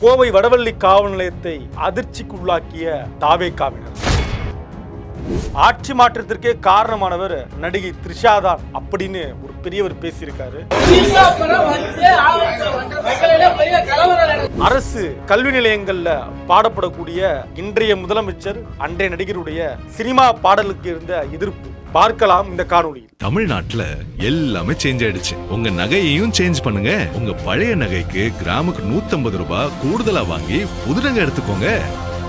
கோவை வடவள்ளி காவல் நிலையத்தை அதிர்ச்சிக்குள்ளாக்கிய தாவேகாவினர். ஆட்சி மாற்றத்திற்கே காரணமானவர் நடிகை த்ரிஷா தான் அப்படின்னு ஒரு பெரியவர் பேசியிருக்காரு. அரசு கல்வி நிலையங்கள்ல பாடப்படக்கூடிய இன்றைய முதலமைச்சர் அன்றைய நடிகருடைய சினிமா பாடலுக்கு இருந்த எதிர்ப்பு பார்க்கலாம் இந்த காணொலியில். தமிழ்நாட்டுல எல்லாமே சேஞ்ச் ஆயிடுச்சு. உங்க நகையையும் சேஞ்ச் பண்ணுங்க. உங்க பழைய நகைக்கு கிராமுக்கு 150 ரூபாய் கூடுதலா வாங்கி புது நகை எடுத்துக்கோங்க.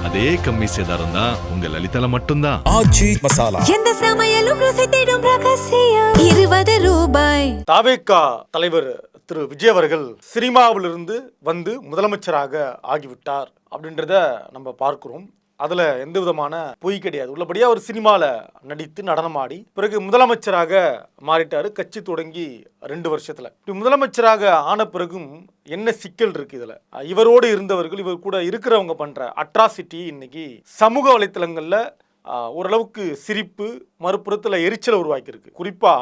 அதே கம்மி சேதாரம் தான் உங்க லலிதால மட்டும்தான். ஆச்சி மசாலா எந்த சமையலும் ருசி தேடும் ரகசியம் 20 ரூபாய். தாவேகா தலைவர் திரு விஜய் அவர்கள் சினிமாவிலிருந்து வந்து முதலமைச்சராக ஆகிவிட்டார் அப்படின்றத நம்ம பார்க்கிறோம். அதுல எந்த விதமான பொய் கிடையாது. உள்ளபடியா ஒரு சினிமால நடித்து நடனமாடி பிறகு முதலமைச்சராக மாறிட்டாரு. கட்சி தொடங்கி 2 வருஷத்துல. முதலமைச்சராக ஆன பிறகும் என்ன சிக்கல் இருக்கு இதுல? இவரோடு இருந்தவர்கள், இவர் கூட இருக்கிறவங்க பண்ற அட்ராசிட்டி இன்னைக்கு சமூக வலைத்தளங்கள்ல ஓரளவுக்கு சிரிப்பு, மறுபுறத்துல எரிச்சலை உருவாக்கியிருக்கு. குறிப்பா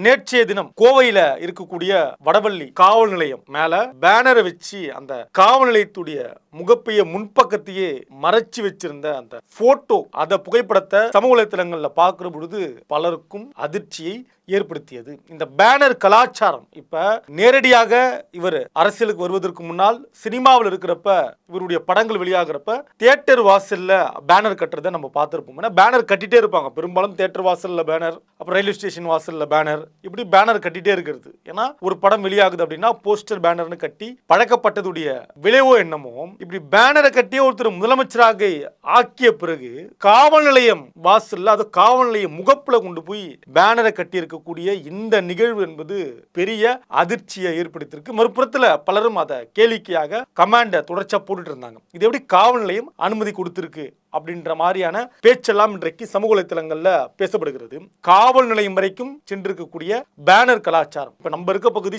நேற்றைய தினம் கோவையில இருக்கக்கூடிய வடவள்ளி காவல் நிலையம் மேல பேனரை வச்சு அந்த காவல் நிலையத்துடைய முகப்பைய முன்பக்கத்தையே மறைச்சு வச்சிருந்த அந்த போட்டோ, அந்த புகைப்படத்தை சமூக வலைத்தளங்கள்ல பார்க்கிற பொழுது பலருக்கும் அதிர்ச்சியை ஏற்படுத்தியது. இந்த பேனர் கலாச்சாரம் இப்ப நேரடியாக இவர் அரசியலுக்கு வருவதற்கு முன்னால் சினிமாவில் இருக்கிறப்ப, இவருடைய படங்கள் வெளியாகிறப்ப தியேட்டர் வாசல்ல பேனர் கட்டுறதை நம்ம பார்த்திருப்போம். பேனர் கட்டிட்டே இருப்பாங்க பெரும்பாலும். தியேட்டர் வாசல்ல பேனர், அப்புறம் ரயில்வே ஸ்டேஷன் வாசல்ல பேனர், இப்படி பேனர் கட்டிட்டே இருக்கிறது. ஏன்னா ஒரு படம் வெளியாகுது அப்படின்னா போஸ்டர் பேனர்னு கட்டி பழக்கப்பட்டதுடைய விளைவோ என்னமோ, இப்படி பேனரை கட்டியே ஒருத்தர் முதலமைச்சராக ஆக்கிய பிறகு காவல் நிலையம் வாசல்ல, அது காவல் நிலையம் முகப்புல கொண்டு போய் பேனரை கட்டி இருக்கக்கூடிய இந்த நிகழ்வு என்பது பெரிய அதிர்ச்சியை ஏற்படுத்தியிருக்கு. மறுபுறத்துல பலரும் அதை கேளிக்கையாக கமாண்ட தொடர்ச்சியா போட்டுட்டு இருந்தாங்க. இது எப்படி காவல் நிலையம் அனுமதி கொடுத்திருக்கு அப்படின்ற மாதிரியான பேச்செல்லாம் இன்றைக்கு சமூக வலைத்தளங்கள்ல பேசப்படுகிறது. காவல் நிலையம் வரைக்கும் சென்றிருக்கக்கூடிய பேனர் கலாச்சாரம். இப்ப நம்ம இருக்க பகுதி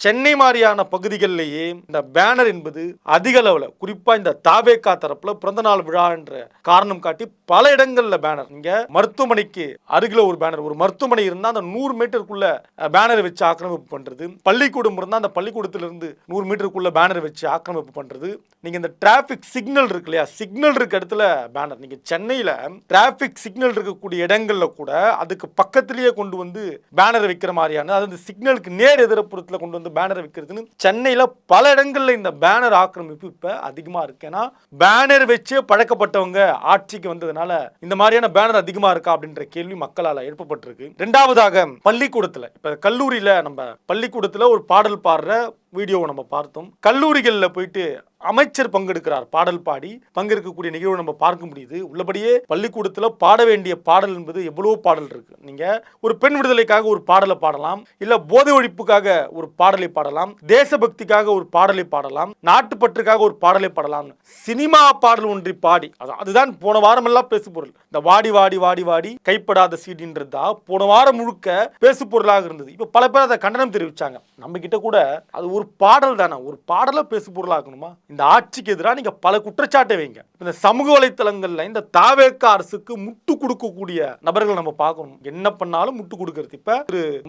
சென்னை மாதிரியான பகுதிகளிலேயே இந்த பேனர் என்பது அதிக அளவுல, குறிப்பா இந்த தாவேகா தரப்புல பிறந்த நாள் விழா என்ற காரணம் காட்டி பல இடங்கள்ல பேனர். இங்க மருத்துவமனைக்கு அருகில ஒரு பேனர், ஒரு மருத்துவமனை இருந்தா அந்த 100 மீட்டருக்குள்ள பேனரை வச்சு ஆக்கிரமிப்பு பண்றது, பள்ளிக்கூடம் இருந்தா அந்த பள்ளிக்கூடத்திலிருந்து 100 மீட்டருக்குள்ள பேனர் வச்சு ஆக்கிரமிப்பு பண்றது. நீங்க இந்த டிராபிக் சிக்னல் இருக்கு இல்லையா, சிக்னல் இருக்க இடத்துல பேனர். நீங்க சென்னையில டிராபிக் சிக்னல் இருக்கக்கூடிய இடங்கள்ல கூட அதுக்கு பக்கத்திலேயே கொண்டு வந்து பேனர் வைக்கிற மாதிரியான, அதாவது சிக்னலுக்கு நேர் எதிர்ப்புறத்துல கொண்டு வந்து பேனர் வைக்கிறதுன்னு சென்னையில பல இடங்கள்ல இந்த பேனர் ஆக்கிரமிப்பு இப்ப அதிகமா இருக்கு. ஏன்னா பேனர் வச்சு பழக்கப்பட்டவங்க ஆட்சிக்கு வந்ததுனால இந்த மாதிரியான பேனர் அதிகமா இருக்கா அப்படின்ற கேள்வி மக்களால எழுப்பப்பட்டிருக்கு. இரண்டாவதாக பள்ளிக்கூடத்துல, இப்ப கல்லூரியில நம்ம பள்ளிக்கூடத்துல ஒரு பாடல் பாடுற வீடியோவை நம்ம பார்த்தோம். கல்லூரிகளில் போயிட்டு அமைச்சர் பங்கெடுக்கிறார், பாடல் பாடி பங்கெடுக்கக்கூடிய நிகழ்வு நம்ம பார்க்க முடியுது. உள்ளபடியே பள்ளிக்கூடத்தில் பாட வேண்டிய பாடல் என்பது எவ்வளவோ பாடல் இருக்கு. நீங்க ஒரு பெண் விடுதலைக்காக ஒரு பாடலை பாடலாம், இல்ல போதை ஒழிப்புக்காக ஒரு பாடலை பாடலாம், தேசபக்திக்காக ஒரு பாடலை பாடலாம், நாட்டுப்பற்றுக்காக ஒரு பாடலை பாடலாம். சினிமா பாடல் ஒன்றை பாடி, அதுதான் போன வாரம் எல்லாம் பேசு பொருள். இந்த வாடி வாடி வாடி வாடி கைப்படாத சீடின்றதா போன வாரம் முழுக்க பேசு பொருளாக இருந்தது. இப்ப பல பேர் அதை கண்டனம் தெரிவிச்சாங்க. நம்ம கிட்ட கூட அது ஒரு பாடல் தானே, ஒரு பாடலை பேசு பொருளாக்கணுமா? இந்த ஆட்சிக்கு எதிராக நீங்க பல குற்றச்சாட்டை வைங்க. இந்த சமூக வலைத்தளங்கள்ல இந்த தாவேகா அரசுக்கு முட்டு கொடுக்கக்கூடிய நபர்கள் நம்ம பார்க்கணும். என்ன பண்ணாலும் முட்டு கொடுக்கிறது. இப்ப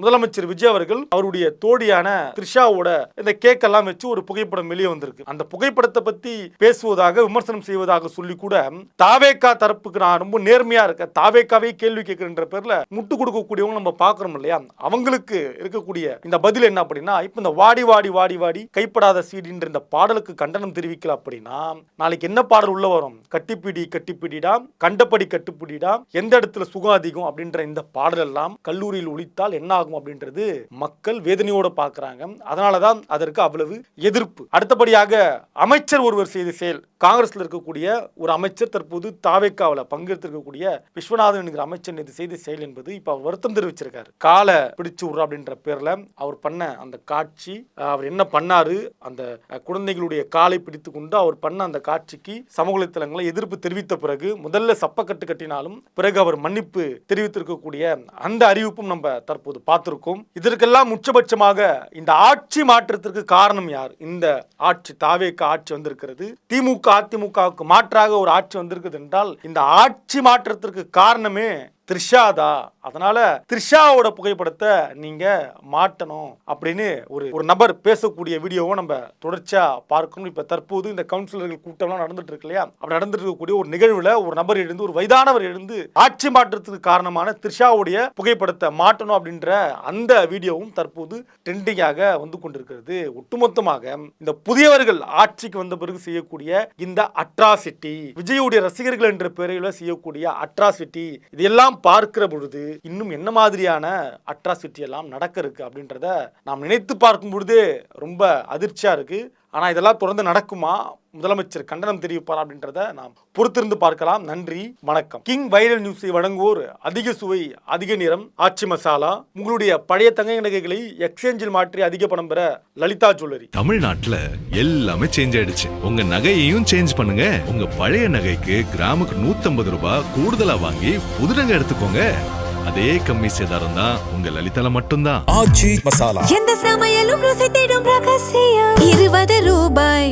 முதலமைச்சர் விஜய் அவர்கள் அவருடைய தோழியான த்ரிஷாவோட இந்த கேக் எல்லாம் வச்சு ஒரு புகைப்படம் வெளியே வந்திருக்கு. அந்த புகைப்படத்தை பத்தி பேசுவதாக, விமர்சனம் செய்வதாக சொல்லி கூட தாவேகா தரப்புக்கு நான் ரொம்ப நேர்மையா இருக்க, தாவேகாவே கேள்வி கேட்கிற பேர்ல முட்டு கொடுக்கக்கூடியவங்க நம்ம பார்க்கறோம் இல்லையா? அவங்களுக்கு இருக்கக்கூடிய இந்த பதில் என்ன அப்படின்னா, இப்ப இந்த வாடி வாடி வாடி வாடி கைப்படாத சீடின்ற இந்த பாடலுக்கு கண்டனம் தெரிவிக்கல அப்படின்னா நாளைக்கு என்ன பாடல் உள்ள வரும்? கட்டிப்பிடி கட்டிப்பிடிடா, கண்டபடி கட்டுப்பிடிடா, எந்த இடத்துல சுகம் அதிகம் அப்படின்ற இந்த பாடல் எல்லாம் கல்லூரியில் ஒழித்தால் என்ன ஆகும் அப்படின்றது மக்கள் வேதனையோட பார்க்கறாங்க. அதனாலதான் அதற்கு அவ்வளவு எதிர்ப்பு. அடுத்தபடியாக அமைச்சர் ஒருவர் செய்த செயல், காங்கிரஸ்ல இருக்கக்கூடிய ஒரு அமைச்சர் தற்போது தாவேகாவில் பங்கெடுத்திருக்கக்கூடிய விஸ்வநாதன் என்கிற அமைச்சர் இது செய்த செயல் என்பது இப்ப அவர் வருத்தம் தெரிவிச்சிருக்காரு. காலை பிடிச்சு விடுற அப்படின்ற பேர்ல அவர் பண்ண அந்த காட்சி, அவர் என்ன பண்ணாரு, அந்த குழந்தைகளுடைய காலை பிடித்து கொண்டு அவர் பண்ண அந்த காட்சிக்கு சமூக வலைத்தளங்களை எதிர்ப்பு தெரிவித்த பிறகு முதல்ல சப்பக்கட்டு கட்டினாலும் பிறகு அவர் மன்னிப்பு தெரிவித்திருக்கக்கூடிய அந்த அறிவிப்பும் நம்ம தற்போது பார்த்திருக்கோம். இதற்கெல்லாம் உச்சபட்சமாக இந்த ஆட்சி மாற்றத்திற்கு காரணம் யார்? இந்த ஆட்சி, தாவேகா ஆட்சி வந்திருக்கிறது. திமுக அதிமுகவுக்கு மாற்றாக ஒரு ஆட்சி வந்திருக்குது என்றால் இந்த ஆட்சி மாற்றத்திற்கு காரணமே த்ரிஷா தான், அதனால த்ரிஷாவோட புகைப்படத்தை நீங்க மாட்டணும் அப்படின்னு ஒரு நபர் பேசக்கூடிய வீடியோவும் நம்ம தொடர்ச்சியா பார்க்கணும். இப்ப தற்போது இந்த கவுன்சிலர்கள் கூட்டம்லாம் நடந்துட்டு இருக்கு இல்லையா, அப்படி நடந்துட்டு இருக்கக்கூடிய ஒரு நிகழ்வுல ஒரு நபர் எழுந்து, ஒரு வயதானவர் எழுந்து ஆட்சி மாற்றத்துக்கு காரணமான த்ரிஷாவுடைய புகைப்படத்தை மாட்டணும் அப்படின்ற அந்த வீடியோவும் தற்போது ட்ரெண்டிங்காக வந்து கொண்டிருக்கிறது. ஒட்டுமொத்தமாக இந்த புதியவர்கள் ஆட்சிக்கு வந்த பிறகு செய்யக்கூடிய இந்த அட்ராசிட்டி, விஜயுடைய ரசிகர்கள் என்ற பெயரில் செய்யக்கூடிய அட்ராசிட்டி, இதெல்லாம் பார்க்கிற பொழுது இன்னும் என்ன மாதிரியான அட்ராசிட்டி எல்லாம் நடக்க இருக்கு அப்படின்றத நாம் நினைத்து பார்க்கும் பொழுதே ரொம்ப அதிர்ச்சியா இருக்கு. ஆனா இதெல்லாம் தொடர்ந்து நடக்குமா, முதலமைச்சர் கண்டனம் தெரிவிப்பார் அப்படின்றத நாம் பொறுத்திருந்து பார்க்கலாம். நன்றி, வணக்கம். கிங் வைரல் நியூஸை வழங்குவோர் அதிக சுவை அதிக நிறம் ஆச்சி மசாலா. உங்களுடைய பழைய தங்க நகைகளை எக்ஸ்சேஞ்சில் மாற்றி அதிக பணம் பெற லலிதா ஜுவல்லரி. தமிழ்நாட்டுல எல்லாமே சேஞ்ச் ஆயிடுச்சு. உங்க நகையையும் சேஞ்ச் பண்ணுங்க. உங்க பழைய நகைக்கு கிராமுக்கு 150 ரூபாய் கூடுதலா வாங்கி புது நகை எடுத்துக்கோங்க. அதே கம்மி சேதாரம் தான் உங்க லலிதால மட்டும்தான். எந்த சமையலும் ருசி தேடும் ரகசியம் 20 ரூபாய்.